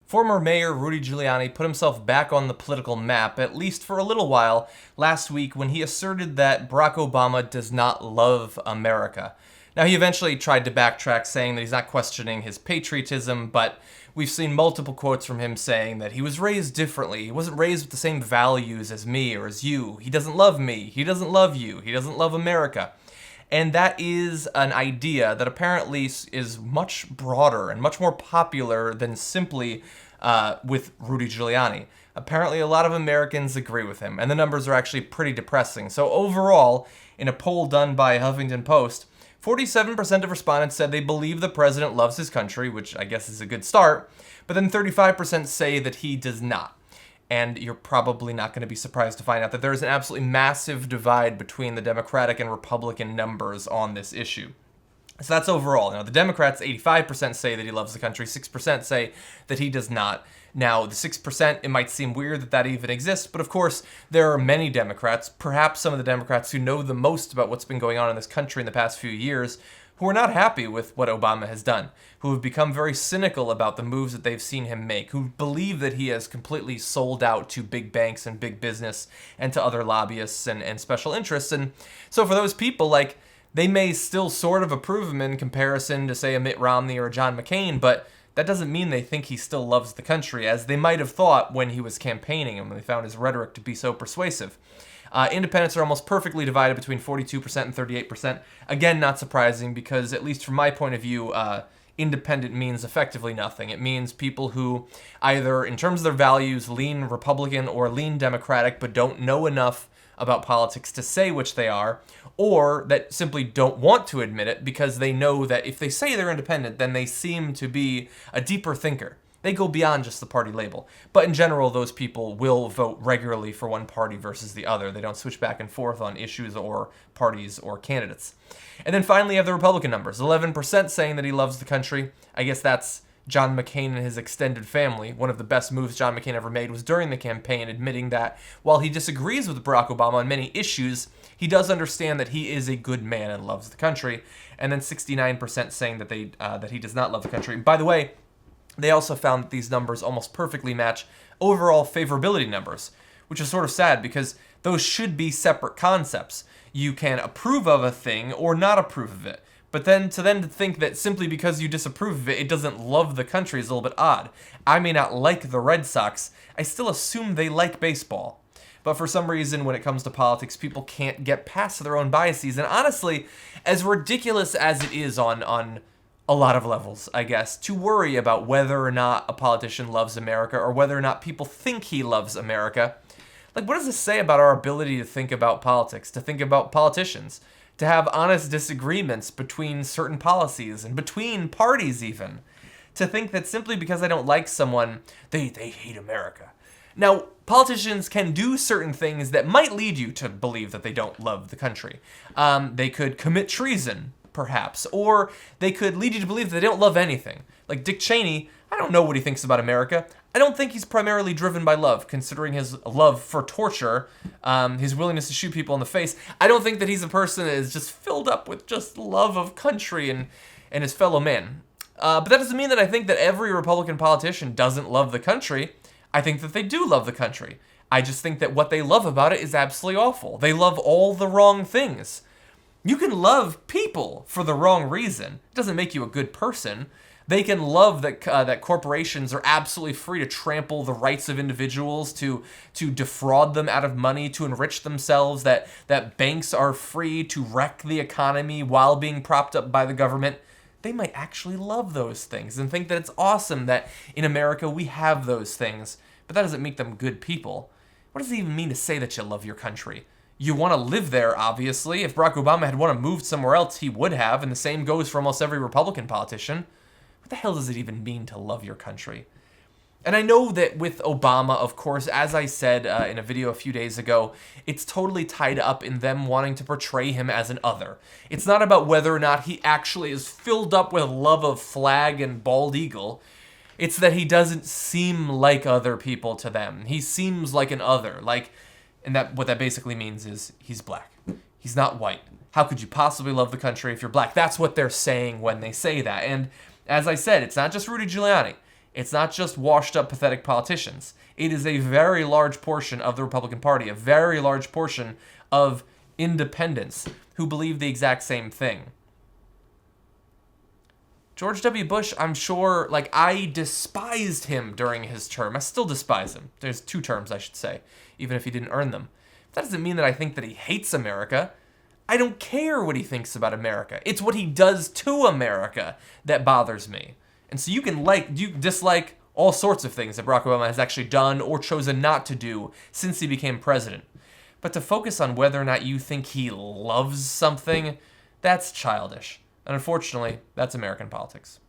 Former Mayor Rudy Giuliani put himself back on the political map, at least for a little while, last week when he asserted that Barack Obama does not love America. Now, he eventually tried to backtrack, saying that he's not questioning his patriotism, but we've seen multiple quotes from him saying that he was raised differently. He wasn't raised with the same values as me or as you. He doesn't love me. He doesn't love you. He doesn't love America. And that is an idea that apparently is much broader and much more popular than simply with Rudy Giuliani. Apparently, a lot of Americans agree with him, and the numbers are actually pretty depressing. So overall, in a poll done by Huffington Post, 47% of respondents said they believe the president loves his country, which I guess is a good start, but then 35% say that he does not. And you're probably not going to be surprised to find out that there is an absolutely massive divide between the Democratic and Republican numbers on this issue. So that's overall. Now, the Democrats, 85% say that he loves the country, 6% say that he does not. Now, the 6%, it might seem weird that that even exists, but of course, there are many Democrats, perhaps some of the Democrats who know the most about what's been going on in this country in the past few years, who are not happy with what Obama has done, who have become very cynical about the moves that they've seen him make, who believe that he has completely sold out to big banks and big business and to other lobbyists and special interests. And so for those people, they may still sort of approve him in comparison to, say, a Mitt Romney or a John McCain, but that doesn't mean they think he still loves the country, as they might have thought when he was campaigning and when they found his rhetoric to be so persuasive. Independents are almost perfectly divided between 42% and 38%. Again, not surprising, because at least from my point of view, independent means effectively nothing. It means people who either, in terms of their values, lean Republican or lean Democratic, but don't know enough about politics to say which they are, or that simply don't want to admit it because they know that if they say they're independent, then they seem to be a deeper thinker. They go beyond just the party label. But in general, those people will vote regularly for one party versus the other. They don't switch back and forth on issues or parties or candidates. And then finally, you have the Republican numbers. 11% saying that he loves the country. I guess that's John McCain and his extended family. One of the best moves John McCain ever made was during the campaign, admitting that while he disagrees with Barack Obama on many issues, he does understand that he is a good man and loves the country. And then 69% saying that that he does not love the country. And by the way, they also found that these numbers almost perfectly match overall favorability numbers, which is sort of sad because those should be separate concepts. You can approve of a thing or not approve of it. But then to think that simply because you disapprove of it, it doesn't love the country is a little bit odd. I may not like the Red Sox. I still assume they like baseball. But for some reason, when it comes to politics, people can't get past their own biases. And honestly, as ridiculous as it is on a lot of levels, I guess, to worry about whether or not a politician loves America or whether or not people think he loves America, what does this say about our ability to think about politics, to think about politicians? To have honest disagreements between certain policies and between parties even. To think that simply because I don't like someone, they hate America. Now, politicians can do certain things that might lead you to believe that they don't love the country. They could commit treason, perhaps, or they could lead you to believe that they don't love anything. Like Dick Cheney, I don't know what he thinks about America. I don't think he's primarily driven by love, considering his love for torture, his willingness to shoot people in the face. I don't think that he's a person that is just filled up with just love of country and his fellow man. But that doesn't mean that I think that every Republican politician doesn't love the country. I think that they do love the country. I just think that what they love about it is absolutely awful. They love all the wrong things. You can love people for the wrong reason. It doesn't make you a good person. They can love that corporations are absolutely free to trample the rights of individuals, to defraud them out of money, to enrich themselves, that banks are free to wreck the economy while being propped up by the government. They might actually love those things and think that it's awesome that in America we have those things, but that doesn't make them good people. What does it even mean to say that you love your country? You want to live there, obviously. If Barack Obama had wanted to move somewhere else, he would have, and the same goes for almost every Republican politician. What the hell does it even mean to love your country? And I know that with Obama, of course, as I said in a video a few days ago, it's totally tied up in them wanting to portray him as an other. It's not about whether or not he actually is filled up with love of flag and bald eagle. It's that he doesn't seem like other people to them. He seems like an other. And what that basically means is he's black. He's not white. How could you possibly love the country if you're black? That's what they're saying when they say that. And as I said, it's not just Rudy Giuliani. It's not just washed up, pathetic politicians. It is a very large portion of the Republican Party, a very large portion of independents who believe the exact same thing. George W. Bush, I'm sure, I despised him during his term. I still despise him. There's 2 terms, I should say, even if he didn't earn them. That doesn't mean that I think that he hates America. I don't care what he thinks about America. It's what he does to America that bothers me. And so you dislike all sorts of things that Barack Obama has actually done or chosen not to do since he became president. But to focus on whether or not you think he loves something, that's childish. And unfortunately, that's American politics.